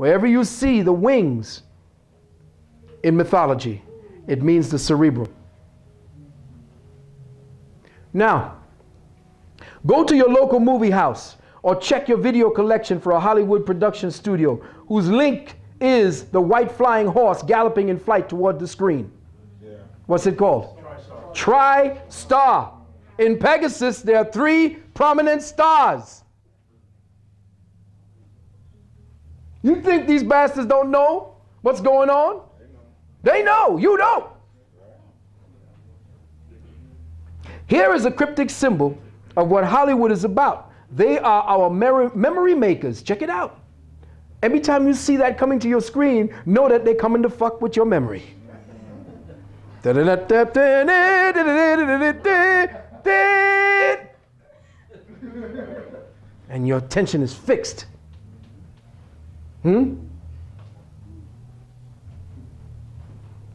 Wherever you see the wings in mythology, it means the cerebrum. Now, go to your local movie house or check your video collection for a Hollywood production studio whose link is the white flying horse galloping in flight toward the screen. Yeah. What's it called? Tri-star. In Pegasus, there are 3 prominent stars. You think these bastards don't know what's going on? They know. You don't. Here is a cryptic symbol of what Hollywood is about. They are our memory makers. Check it out. Every time you see that coming to your screen, know that they're coming to fuck with your memory. And your attention is fixed.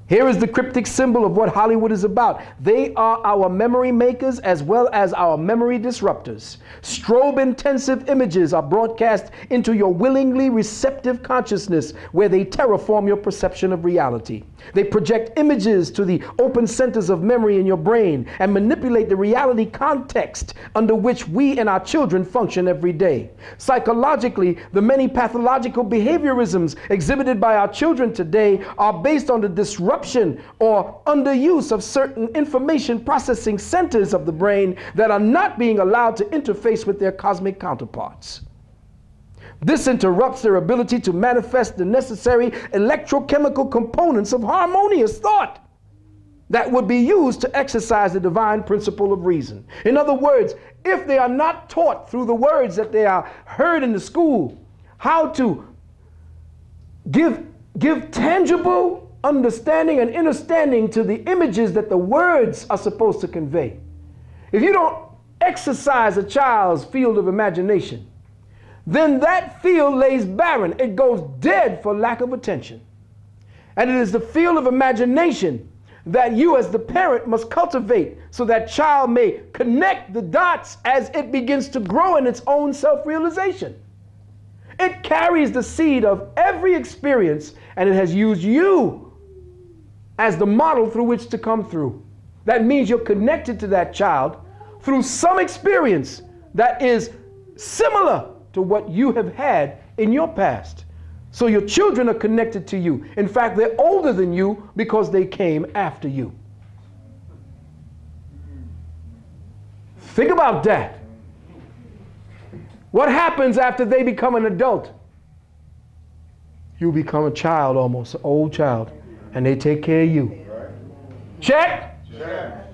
Here is the cryptic symbol of what Hollywood is about. They are our memory makers as well as our memory disruptors. Strobe-intensive images are broadcast into your willingly receptive consciousness where they terraform your perception of reality. They project images to the open centers of memory in your brain and manipulate the reality context under which we and our children function every day. Psychologically, the many pathological behaviorisms exhibited by our children today are based on the disruption or underuse of certain information processing centers of the brain that are not being allowed to interface with their cosmic counterparts. This interrupts their ability to manifest the necessary electrochemical components of harmonious thought that would be used to exercise the divine principle of reason. In other words, if they are not taught through the words that they are heard in the school how to give tangible understanding and understanding to the images that the words are supposed to convey. If you don't exercise a child's field of imagination, then that field lays barren. It goes dead for lack of attention. And it is the field of imagination that you as the parent must cultivate so that child may connect the dots as it begins to grow in its own self-realization. It carries the seed of every experience, and it has used you as the model through which to come through. That means you're connected to that child through some experience that is similar to what you have had in your past. So your children are connected to you. In fact, they're older than you because they came after you. Think about that. What happens after they become an adult? You become a child, almost an old child, and they take care of you. Check? Check.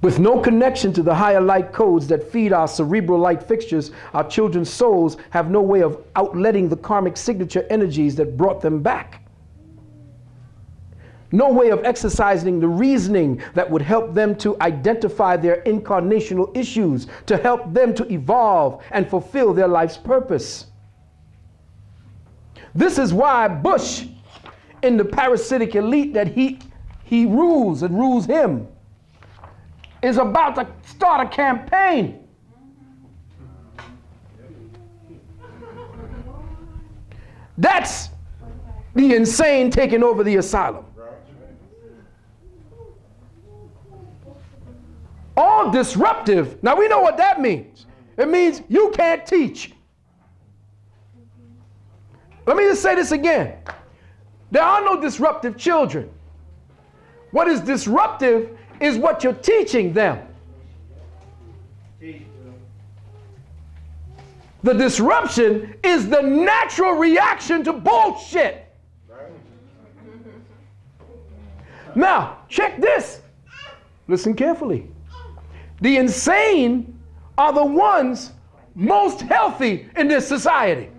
With no connection to the higher light codes that feed our cerebral light fixtures, our children's souls have no way of outletting the karmic signature energies that brought them back. No way of exercising the reasoning that would help them to identify their incarnational issues, to help them to evolve and fulfill their life's purpose. This is why Bush, in the parasitic elite that he rules and rules him, is about to start a campaign. That's the insane taking over the asylum. All disruptive. Now we know what that means. It means you can't teach. Let me just say this again. There are no disruptive children. What is disruptive is what you're teaching them. The disruption is the natural reaction to bullshit. Now, check this. Listen carefully. The insane are the ones most healthy in this society.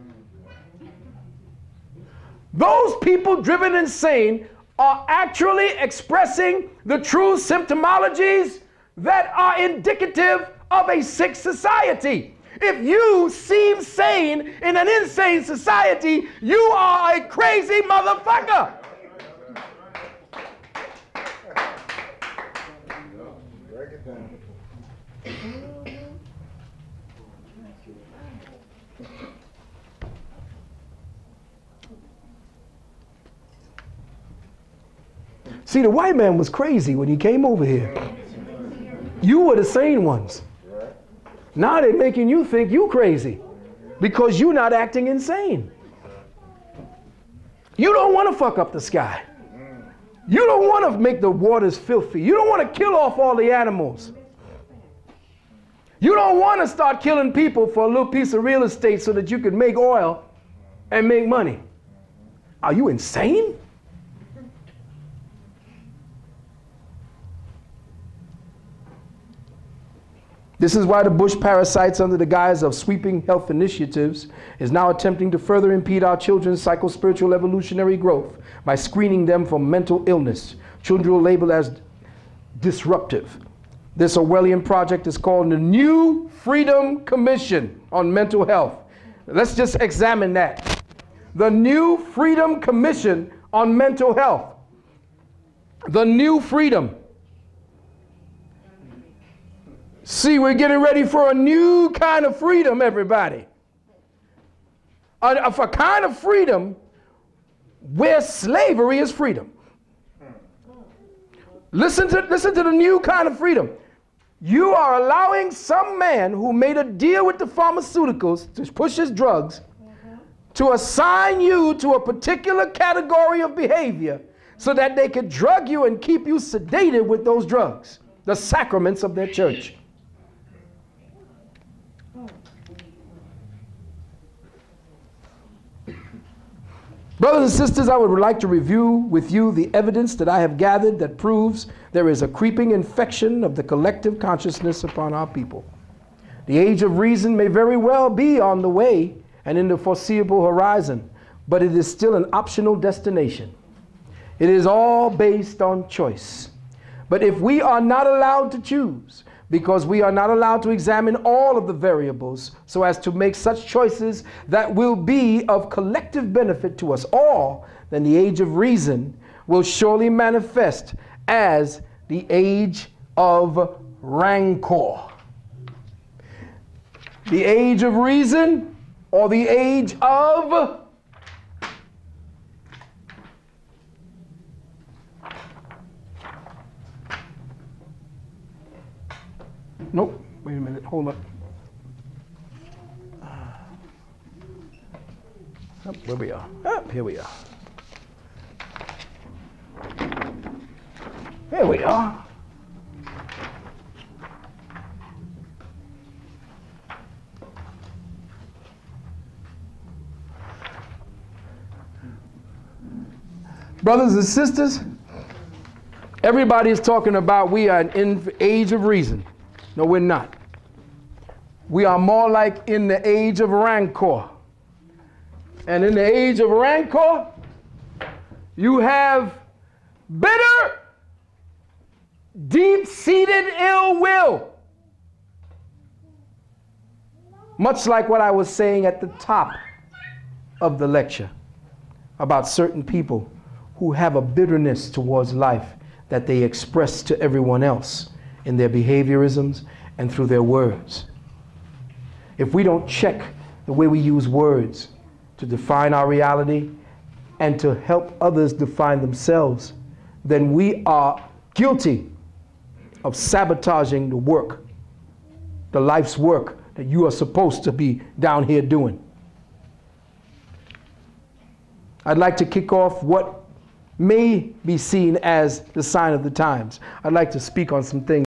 Those people driven insane are actually expressing the true symptomologies that are indicative of a sick society. If you seem sane in an insane society, you are a crazy motherfucker. See, the white man was crazy when he came over here. You were the sane ones. Now they're making you think you crazy because you're not acting insane. You don't want to fuck up the sky. You don't want to make the waters filthy. You don't want to kill off all the animals. You don't want to start killing people for a little piece of real estate so that you can make oil and make money. Are you insane? This is why the Bush parasites, under the guise of sweeping health initiatives, is now attempting to further impede our children's psycho-spiritual evolutionary growth by screening them for mental illness. Children will label as disruptive. This Orwellian project is called the New Freedom Commission on Mental Health. Let's just examine that. The New Freedom Commission on Mental Health. The New Freedom. See, we're getting ready for a new kind of freedom, everybody. A kind of freedom where slavery is freedom. Listen to the new kind of freedom. You are allowing some man who made a deal with the pharmaceuticals to push his drugs to assign you to a particular category of behavior so that they could drug you and keep you sedated with those drugs, the sacraments of their church. Brothers and sisters, I would like to review with you the evidence that I have gathered that proves there is a creeping infection of the collective consciousness upon our people. The age of reason may very well be on the way and in the foreseeable horizon, but it is still an optional destination. It is all based on choice. But if we are not allowed to choose, because we are not allowed to examine all of the variables so as to make such choices that will be of collective benefit to us all, then the age of reason will surely manifest as the age of rancor. The age of reason or the age of nope, wait a minute, hold up. Where we are. Here we are. Here we are. Brothers and sisters, everybody is talking about we are in the age of reason. No, we're not. We are more like in the age of rancor. And in the age of rancor, you have bitter, deep-seated ill will. Much like what I was saying at the top of the lecture about certain people who have a bitterness towards life that they express to everyone else in their behaviorisms and through their words. If we don't check the way we use words to define our reality and to help others define themselves, then we are guilty of sabotaging the work, the life's work that you are supposed to be down here doing. I'd like to kick off what may be seen as the sign of the times. I'd like to speak on some things